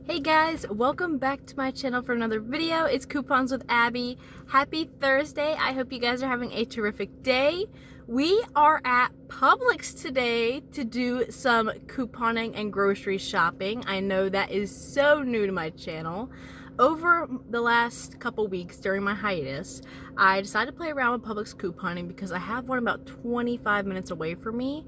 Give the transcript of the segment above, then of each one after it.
Hey guys, welcome back to my channel for another video. It's Coupons with Abby. Happy Thursday. I hope you guys are having a terrific day. We are at Publix today to do some couponing and grocery shopping. I know that is so new to my channel. Over the last couple weeks during my hiatus, I decided to play around with Publix couponing because I have one about 25 minutes away from me.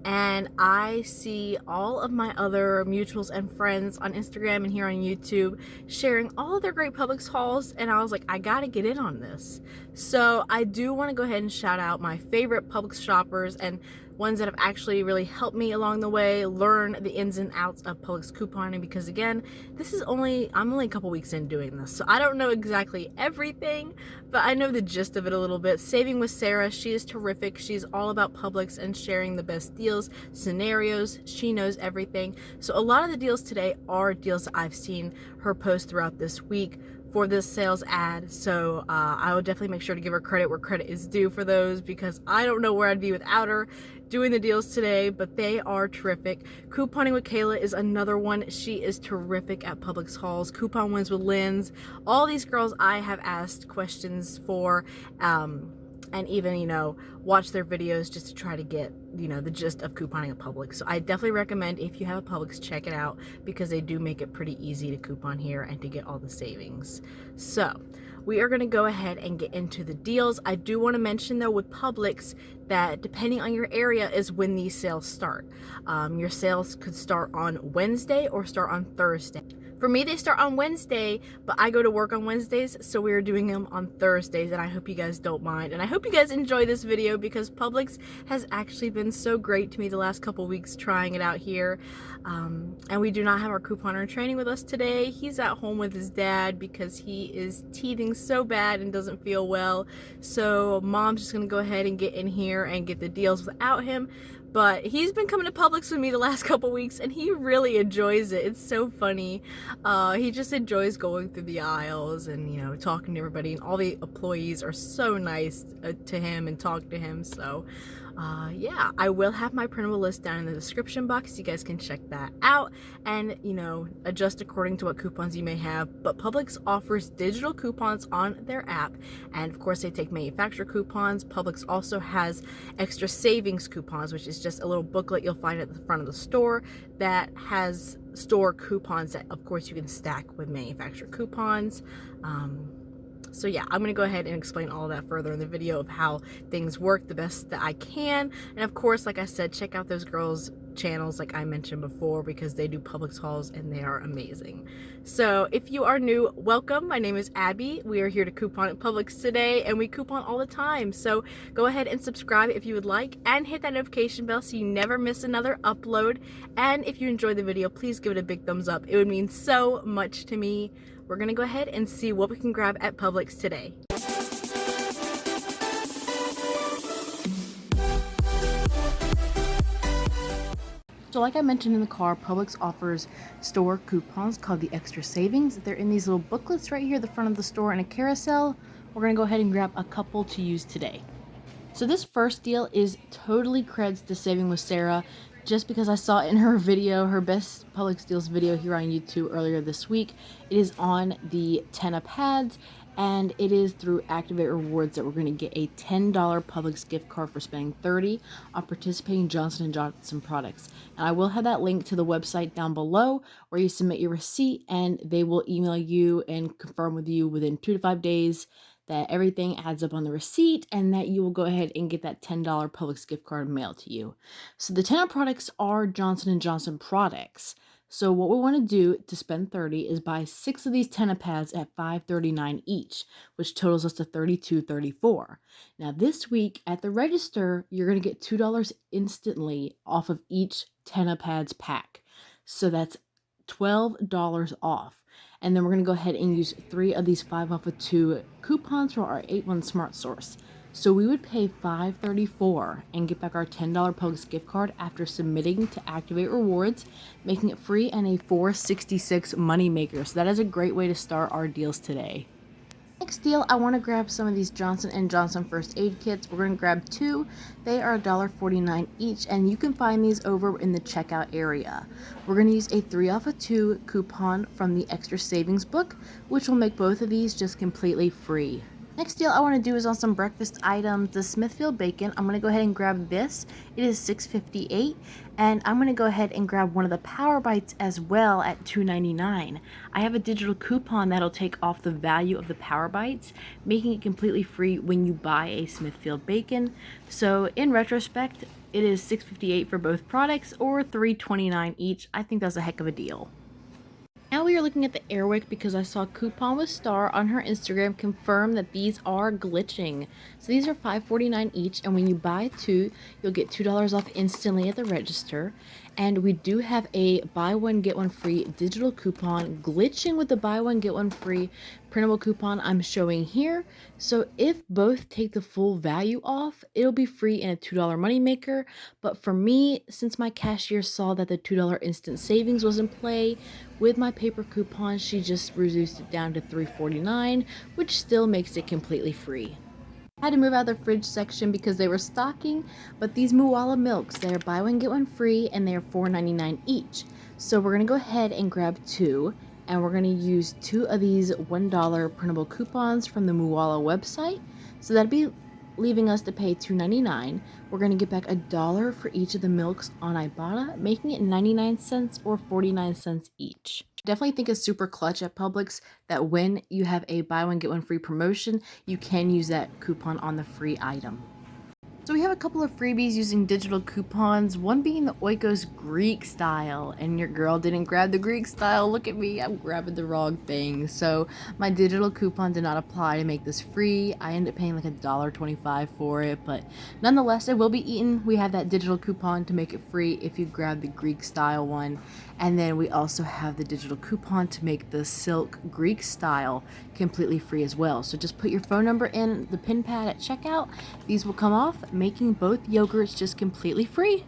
And I see all of my other mutuals and friends on Instagram and here on YouTube sharing all of their great Publix hauls, and I was like, I gotta get in on this. So I do want to go ahead and shout out my favorite Publix shoppers and ones that have actually really helped me along the way learn the ins and outs of Publix couponing, because again, I'm only a couple weeks in doing this, so I don't know exactly everything, but I know the gist of it a little bit. Saving with Sarah, she is terrific. She's all about Publix and sharing the best deals, scenarios. She knows everything. So a lot of the deals today are deals that I've seen her post throughout this week for this sales ad, so I will definitely make sure to give her credit where credit is due for those, because I don't know where I'd be without her doing the deals today, but they are terrific. Couponing with Kayla is another one. She is terrific at Publix hauls. Coupon wins with Lynn's. All these girls I have asked questions for, and even, watch their videos just to try to get, the gist of couponing at Publix. So I definitely recommend, if you have a Publix, check it out, because they do make it pretty easy to coupon here and to get all the savings. So we are going to go ahead and get into the deals. I do want to mention though with Publix that depending on your area is when these sales start. Your sales could start on Wednesday or start on Thursday. For me, they start on Wednesday, but I go to work on Wednesdays, so we are doing them on Thursdays, and I hope you guys don't mind. And I hope you guys enjoy this video, because Publix has actually been so great to me the last couple weeks trying it out here. And we do not have our couponer in training with us today. He's at home with his dad because he is teething so bad and doesn't feel well. So mom's just gonna go ahead and get in here and get the deals without him. But he's been coming to Publix with me the last couple weeks, and he really enjoys it. It's so funny. He just enjoys going through the aisles and, talking to everybody. And all the employees are so nice to him and talk to him. So, yeah, I will have my printable list down in the description box. You guys can check that out and, adjust according to what coupons you may have. But Publix offers digital coupons on their app. And, of course, they take manufacturer coupons. Publix also has extra savings coupons, which is just a little booklet you'll find at the front of the store that has store coupons that, of course, you can stack with manufacturer coupons. So yeah, I'm going to go ahead and explain all of that further in the video of how things work the best that I can. And of course, like I said, check out those girls' channels like I mentioned before, because they do Publix hauls and they are amazing. So if you are new, welcome. My name is Abby. We are here to coupon at Publix today, and we coupon all the time. So go ahead and subscribe if you would like, and hit that notification bell so you never miss another upload. And if you enjoyed the video, please give it a big thumbs up. It would mean so much to me. We're gonna go ahead and see what we can grab at Publix today. So like I mentioned in the car, Publix offers store coupons called the Extra Savings. They're in these little booklets right here at the front of the store in a carousel. We're gonna go ahead and grab a couple to use today. So this first deal is totally creds to Saving with Sarah, just because I saw it in her video, her best Publix deals video here on YouTube earlier this week. It is on the 10 pads, and it is through Activate Rewards that we're going to get a $10 Publix gift card for spending $30 on participating Johnson & Johnson products. And I will have that link to the website down below where you submit your receipt, and they will email you and confirm with you within 2 to 5 days that everything adds up on the receipt, and that you will go ahead and get that $10 Publix gift card mailed to you. So the 10 products are Johnson & Johnson products. So what we want to do to spend $30 is buy 6 of these 10 pads at $5.39 each, which totals us to $32.34. Now this week at the register, you're going to get $2 instantly off of each 10 pads pack. So that's $12 off. And then we're going to go ahead and use 3 of these 5 off of 2 coupons from our 8-1 Smart Source. So we would pay $5.34 and get back our $10 Publix gift card after submitting to Activate Rewards, making it free and a $4.66 money maker. So that is a great way to start our deals today. Next deal, I want to grab some of these Johnson & Johnson first aid kits. We're going to grab 2. They are $1.49 each, and you can find these over in the checkout area. We're going to use a 3 off of 2 coupon from the Extra Savings book, which will make both of these just completely free. Next deal I want to do is on some breakfast items. The Smithfield Bacon, I'm going to go ahead and grab this. It is $6.58, and I'm going to go ahead and grab one of the Power Bites as well at $2.99. I have a digital coupon that'll take off the value of the Power Bites, making it completely free when you buy a Smithfield Bacon. So in retrospect, it is $6.58 for both products or $3.29 each. I think that's a heck of a deal. Now we are looking at the Airwick because I saw Coupon with Star on her Instagram confirm that these are glitching. So these are $5.49 each, and when you buy 2, you'll get $2 off instantly at the register. And we do have a buy one get one free digital coupon glitching with the buy one get one free printable coupon I'm showing here. So if both take the full value off, it'll be free in a $2 moneymaker. But for me, since my cashier saw that the $2 instant savings was in play, with my paper coupon, she just reduced it down to $3.49, which still makes it completely free. I had to move out of the fridge section because they were stocking, but these Mooala milks, they're buy one get one free, and they're $4.99 each. So we're going to go ahead and grab 2, and we're going to use 2 of these $1 printable coupons from the Mooala website. So that'd be leaving us to pay $2.99. We're going to get back $1 for each of the milks on Ibotta, making it 99 cents or 49 cents each. Definitely think it's super clutch at Publix that when you have a buy one get one free promotion, you can use that coupon on the free item. So we have a couple of freebies using digital coupons, one being the Oikos Greek style, and your girl didn't grab the Greek style. Look at me, I'm grabbing the wrong thing. So my digital coupon did not apply to make this free. I ended up paying like $1.25 for it, but nonetheless, it will be eaten. We have that digital coupon to make it free if you grab the Greek style one. And then we also have the digital coupon to make the silk Greek style completely free as well. So just put your phone number in the pin pad at checkout. These will come off, making both yogurts just completely free.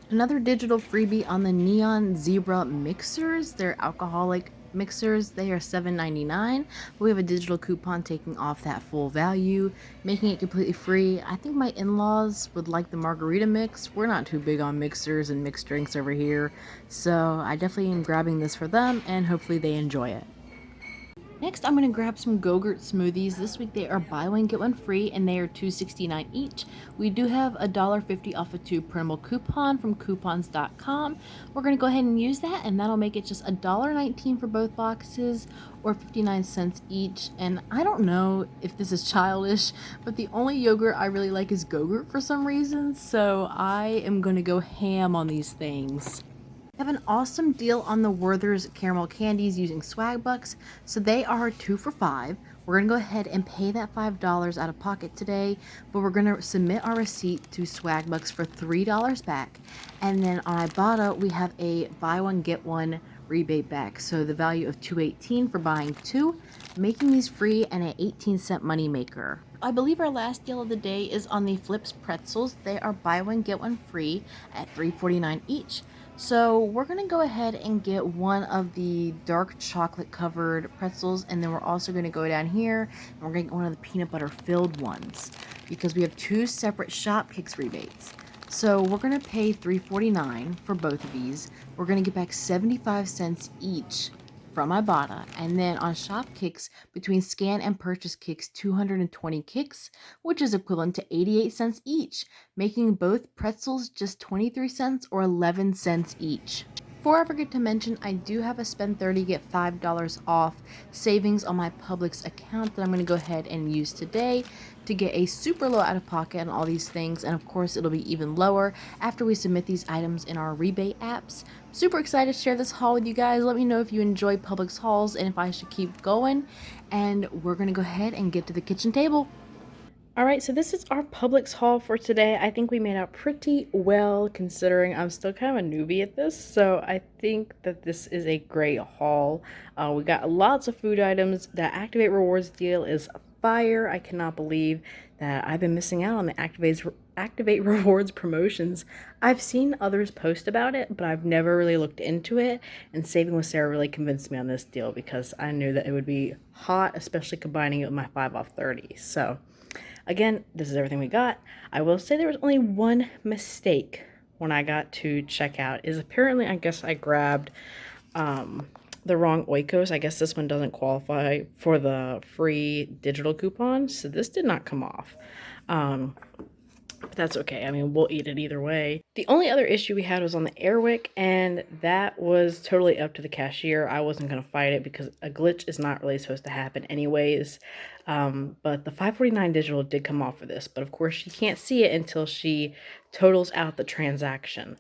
Another digital freebie on the Neon Zebra mixers. They're alcoholic mixers. They are $7.99. We have a digital coupon taking off that full value, making it completely free. I think my in-laws would like the margarita mix. We're not too big on mixers and mixed drinks over here, so I definitely am grabbing this for them, and hopefully they enjoy it. Next, I'm going to grab some Go-Gurt smoothies. This week they are buy one get one free, and they are $2.69 each. We do have a $1.50 off of 2 printable coupon from coupons.com. We're going to go ahead and use that, and that'll make it just $1.19 for both boxes, or 59 cents each. And I don't know if this is childish, but the only yogurt I really like is Go-Gurt for some reason, so I am going to go ham on these things. I have an awesome deal on the Werther's caramel candies using Swagbucks, so they are 2 for $5. We're going to go ahead and pay that $5 out of pocket today, but we're going to submit our receipt to Swagbucks for $3 back. And then on Ibotta, we have a buy one get one rebate back, so the value of $2.18 for buying 2, making these free and an 18-cent money maker. I believe our last deal of the day is on the Flips pretzels. They are buy one get one free at $3.49 each. So we're going to go ahead and get one of the dark chocolate covered pretzels, and then we're also going to go down here and we're going to get one of the peanut butter filled ones because we have 2 separate Shopkicks rebates. So we're going to pay $3.49 for both of these. We're going to get back 75 cents each from Ibotta, and then on Shopkicks, between scan and purchase kicks, 220 kicks, which is equivalent to 88 cents each, making both pretzels just 23 cents or 11 cents each. Before I forget to mention, I do have a spend 30 get $5 off savings on my Publix account that I'm going to go ahead and use today to get a super low out of pocket on all these things, and of course it'll be even lower after we submit these items in our rebate apps. Super excited to share this haul with you guys. Let me know if you enjoy Publix hauls and if I should keep going, and we're going to go ahead and get to the kitchen table. Alright, so this is our Publix haul for today. I think we made out pretty well considering I'm still kind of a newbie at this, so I think that this is a great haul. We got lots of food items. The Activate Rewards deal is fire. I cannot believe that I've been missing out on the activate rewards promotions. I've seen others post about it, but I've never really looked into it. And Saving with Sarah really convinced me on this deal because I knew that it would be hot, especially combining it with my 5 off 30. So again, this is everything we got. I will say there was only one mistake when I got to checkout. Is apparently, I guess I grabbed the wrong Oikos. I guess this one doesn't qualify for the free digital coupon, so this did not come off. But that's okay. I mean, we'll eat it either way. The only other issue we had was on the Airwick, and that was totally up to the cashier. I wasn't going to fight it because a glitch is not really supposed to happen anyways. But the $5.49 digital did come off for this, but of course she can't see it until she totals out the transaction.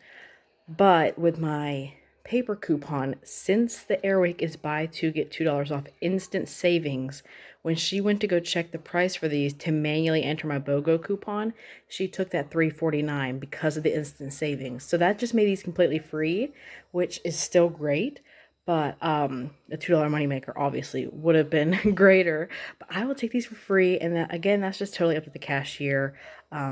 But with my paper coupon, since the Airwick is buy two get $2 off instant savings, when she went to go check the price for these to manually enter my BOGO coupon, she took that $3.49 because of the instant savings. So that just made these completely free, which is still great. But the $2 moneymaker obviously would have been greater. But I will take these for free. And that, again, that's just totally up to the cashier.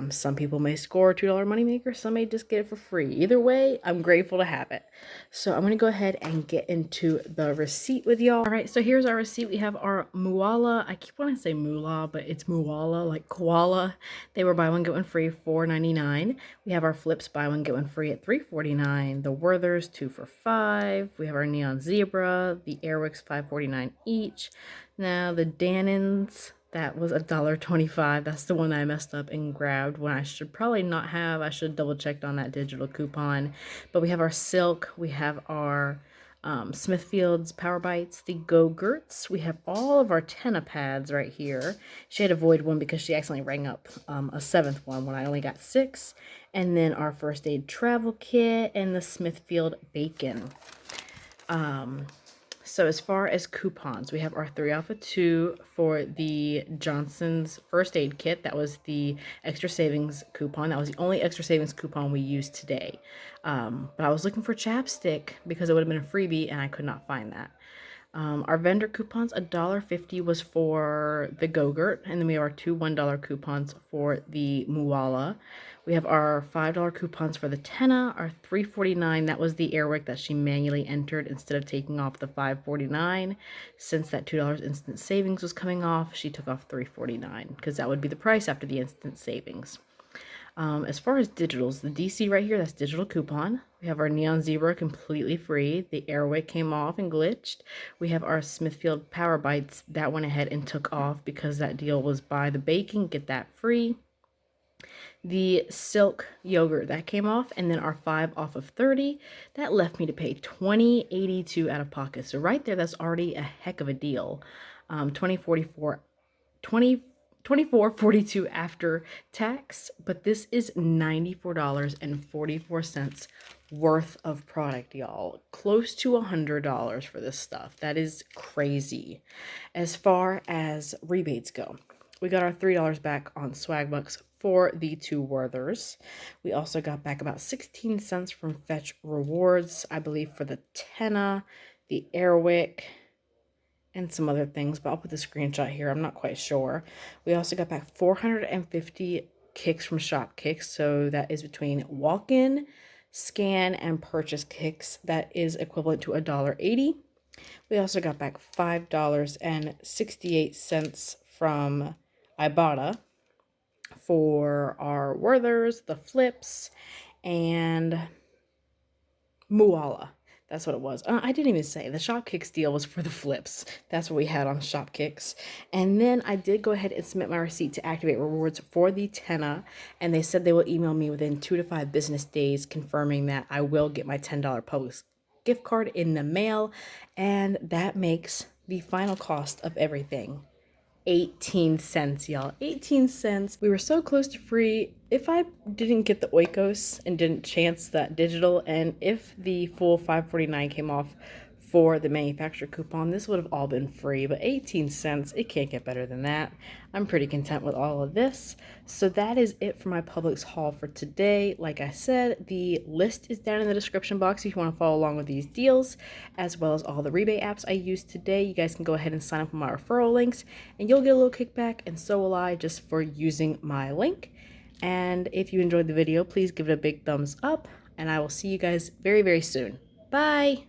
Some people may score a $2 moneymaker. Some may just get it for free. Either way, I'm grateful to have it. So I'm going to go ahead and get into the receipt with y'all. All right, so here's our receipt. We have our Moolah. I keep wanting to say moolah, but it's Moolah, like koala. They were buy one, get one free, $4.99. We have our flips, buy one, get one free at $3.49. The Werthers, 2 for $5. We have our Neon Zebra, the Airwicks, $5.49 each. Now the Dannons, that was $1.25. That's the one that I messed up and grabbed when I should probably not have. I should double checked on that digital coupon. But we have our Silk. We have our Smithfield's Power Bites, the Go-Gurts. We have all of our Tenna pads right here. She had to void one because she accidentally rang up a 7th one when I only got 6. And then our first aid travel kit and the Smithfield Bacon. So as far as coupons, we have our 3 off of 2 for the Johnson's first aid kit. That was the extra savings coupon. That was the only extra savings coupon we used today. But I was looking for chapstick because it would have been a freebie and I could not find that. Our vendor coupons, $1.50 was for the Go-Gurt, and then we have our 2 $1 coupons for the Moolah. We have our $5 coupons for the Tenna, our $3.49, that was the Airwick that she manually entered instead of taking off the $5.49. Since that $2 instant savings was coming off, she took off $3.49 because that would be the price after the instant savings. As far as digitals, the DC right here, that's digital coupon. We have our Neon Zebra completely free. The Airwick came off and glitched. We have our Smithfield Power Bites. That went ahead and took off because that deal was buy the bacon, get that free. The Silk Yogurt, that came off. And then our 5 off of 30, that left me to pay $20.82 out of pocket. So right there, that's already a heck of a deal. $24.42 after tax, but this is $94.44 worth of product, y'all. Close to $100 for this stuff. That is crazy. As far as rebates go, we got our $3 back on Swagbucks for the 2 Werthers. We also got back about 16 cents from Fetch Rewards, I believe, for the Tenna, the Airwick, and some other things, but I'll put the screenshot here. I'm not quite sure. We also got back 450 kicks from Shopkicks, so that is between walk-in, scan, and purchase kicks. That is equivalent to $1.80. We also got back $5.68 from Ibotta for our Werthers, the flips, and Moolah. That's what it was. I didn't even say. The Shopkicks deal was for the flips. That's what we had on Shopkicks. And then I did go ahead and submit my receipt to activate rewards for the Tenna. And they said they will email me within 2 to 5 business days confirming that I will get my $10 Publix gift card in the mail. And that makes the final cost of everything 18 cents, y'all. 18 cents. We were so close to free. If I didn't get the Oikos and didn't chance that digital, and if the full $5.49 came off for the manufacturer coupon, this would have all been free. But 18 cents, it can't get better than that. I'm pretty content with all of this. So that is it for my Publix haul for today. Like I said, the list is down in the description box if you want to follow along with these deals, as well as all the rebate apps I used today. You guys can go ahead and sign up on my referral links, and you'll get a little kickback, and so will I, just for using my link. And if you enjoyed the video, please give it a big thumbs up, and I will see you guys very, very soon. Bye!